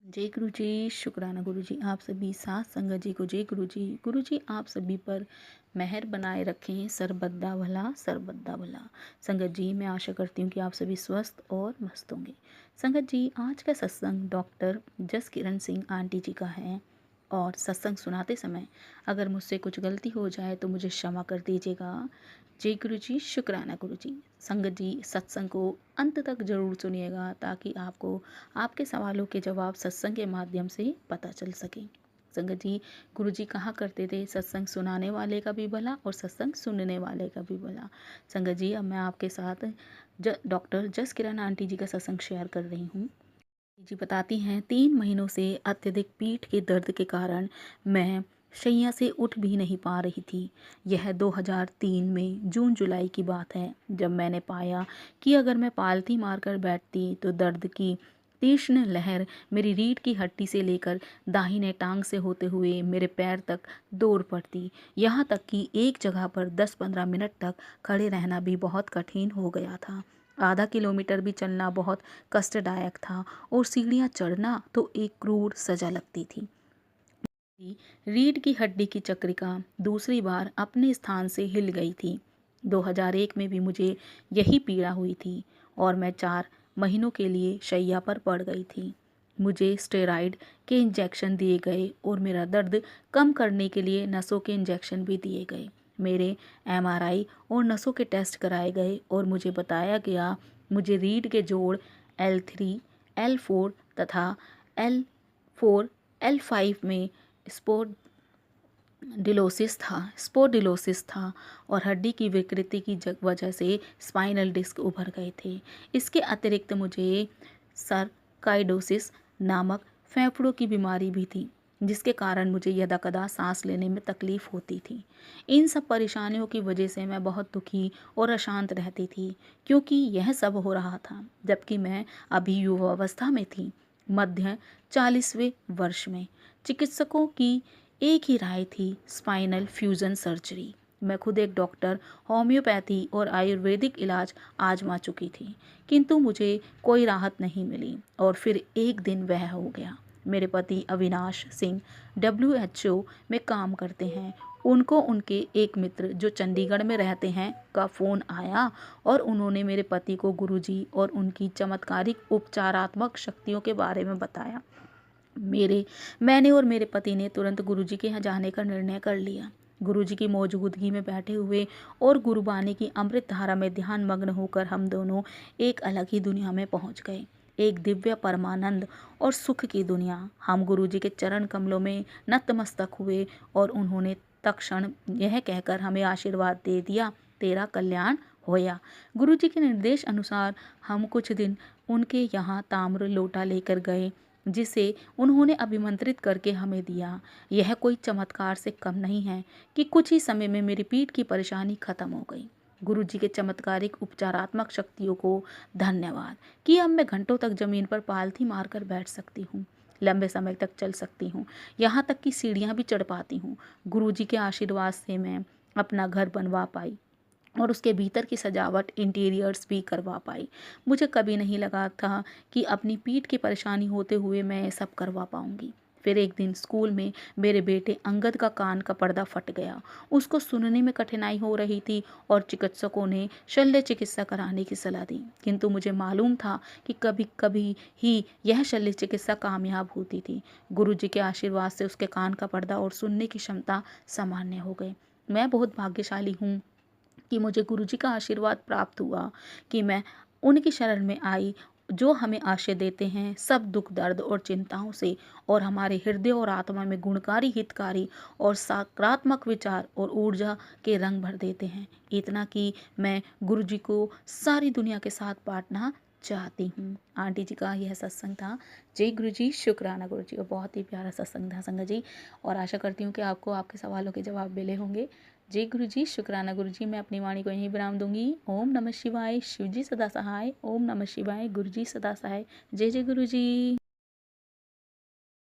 जय गुरु जी। शुक्राना गुरु जी। आप सभी साथ संगत जी को जय गुरु जी। गुरु जी आप सभी पर मेहर बनाए रखें, सरबद्दा भला सरबद्दा भला। संगत जी मैं आशा करती हूँ कि आप सभी स्वस्थ और मस्त होंगे। संगत जी आज का सत्संग डॉक्टर जस किरण सिंह आंटी जी का है और सत्संग सुनाते समय अगर मुझसे कुछ गलती हो जाए तो मुझे क्षमा कर दीजिएगा। जय गुरु जी। शुक्राना गुरु जी। संगत जी सत्संग को अंत तक जरूर सुनिएगा ताकि आपको आपके सवालों के जवाब सत्संग के माध्यम से पता चल सके। संगत जी गुरु जी कहा करते थे सत्संग सुनाने वाले का भी भला और सत्संग सुनने वाले का भी भला। संगत जी अब मैं आपके साथ डॉक्टर जस किरण आंटी जी का सत्संग शेयर कर रही हूँ। जी बताती हैं 3 महीनों से अत्यधिक पीठ के दर्द के कारण मैं शैया से उठ भी नहीं पा रही थी। यह 2003 में जून जुलाई की बात है जब मैंने पाया कि अगर मैं पालथी मारकर बैठती तो दर्द की तीक्ष्ण लहर मेरी रीढ़ की हड्डी से लेकर दाहिने टांग से होते हुए मेरे पैर तक दौड़ पड़ती। यहाँ तक कि एक जगह पर 10-15 मिनट तक खड़े रहना भी बहुत कठिन हो गया था। आधा किलोमीटर भी चलना बहुत कष्टदायक था और सीढ़ियाँ चढ़ना तो एक क्रूर सजा लगती थी। रीढ़ की हड्डी की चक्रिका दूसरी बार अपने स्थान से हिल गई थी। 2001 में भी मुझे यही पीड़ा हुई थी और मैं 4 महीनों के लिए शैया पर पड़ गई थी। मुझे स्टेरॉइड के इंजेक्शन दिए गए और मेरा दर्द कम करने के लिए नसों के इंजेक्शन भी दिए गए। मेरे एमआरआई और नसों के टेस्ट कराए गए और मुझे बताया गया मुझे रीढ़ के जोड़ L3, L4 तथा L4, L5 में स्पोडिलोसिस था और हड्डी की विकृति की वजह से स्पाइनल डिस्क उभर गए थे। इसके अतिरिक्त मुझे सर्काइडोसिस नामक फेफड़ों की बीमारी भी थी जिसके कारण मुझे यदाकदा सांस लेने में तकलीफ होती थी। इन सब परेशानियों की वजह से मैं बहुत दुखी और अशांत रहती थी क्योंकि यह सब हो रहा था जबकि मैं अभी युवावस्था में थी, मध्य 40वें वर्ष में। चिकित्सकों की एक ही राय थी, स्पाइनल फ्यूजन सर्जरी। मैं खुद एक डॉक्टर, होम्योपैथी और आयुर्वेदिक इलाज आजमा चुकी थी किंतु मुझे कोई राहत नहीं मिली और फिर एक दिन वह हो गया। मेरे पति अविनाश सिंह WHO में काम करते हैं। उनको उनके एक मित्र जो चंडीगढ़ में रहते हैं का फ़ोन आया और उन्होंने मेरे पति को गुरुजी और उनकी चमत्कारिक उपचारात्मक शक्तियों के बारे में बताया। मैंने और मेरे पति ने तुरंत गुरुजी के यहाँ जाने का निर्णय कर लिया। गुरुजी की मौजूदगी में बैठे हुए और गुरुबानी की अमृत धारा में ध्यान मग्न होकर हम दोनों एक अलग ही दुनिया में पहुंच गए, एक दिव्य परमानंद और सुख की दुनिया। हम गुरुजी के चरण कमलों में नतमस्तक हुए और उन्होंने तत्क्षण यह कहकर हमें आशीर्वाद दे दिया, तेरा कल्याण होया। गुरुजी के निर्देश अनुसार हम कुछ दिन उनके यहाँ ताम्र लोटा लेकर गए जिसे उन्होंने अभिमंत्रित करके हमें दिया। यह कोई चमत्कार से कम नहीं है कि कुछ ही समय में मेरी पीठ की परेशानी खत्म हो गई। गुरुजी के चमत्कारिक उपचारात्मक शक्तियों को धन्यवाद कि अब मैं घंटों तक जमीन पर पालथी मारकर बैठ सकती हूँ, लंबे समय तक चल सकती हूँ, यहाँ तक कि सीढ़ियाँ भी चढ़ पाती हूँ। गुरुजी के आशीर्वाद से मैं अपना घर बनवा पाई और उसके भीतर की सजावट इंटीरियर्स भी करवा पाई। मुझे कभी नहीं लगा था कि अपनी पीठ की परेशानी होते हुए मैं ये सब करवा पाऊंगी। फिर एक दिन स्कूल में मेरे बेटे अंगद का कान का पर्दा फट गया। उसको सुनने में कठिनाई हो रही थी और चिकित्सकों ने शल्य चिकित्सा कराने की सलाह दी किंतु मुझे मालूम था कि कभी कभी ही यह शल्य चिकित्सा कामयाब होती थी। गुरुजी के आशीर्वाद से उसके कान का पर्दा और सुनने की क्षमता सामान्य हो गई। मैं बहुत भाग्यशाली हूँ कि मुझे गुरुजी का आशीर्वाद प्राप्त हुआ कि मैं उनकी शरण में आई जो हमें आश्रय देते हैं सब दुख दर्द और चिंताओं से और हमारे हृदय और आत्मा में गुणकारी, हितकारी और सकारात्मक विचार और ऊर्जा के रंग भर देते हैं। इतना कि मैं गुरुजी को सारी दुनिया के साथ बांटना चाहती हूँ। आंटी जी का यह सत्संग था। जय गुरु जी। शुक्राना गुरु जी। और बहुत ही प्यारा सत्संग था संगत जी और आशा करती हूँ कि आपको आपके सवालों के जवाब मिले होंगे। जय गुरु जी। शुक्राना गुरु जी। मैं अपनी वाणी को यहीं विराम दूंगी। ओम नमः शिवाय। शिव जी सदा सहाय। ओम नमः शिवाय। गुरु जी सदा सहाय। जय जय गुरु जी।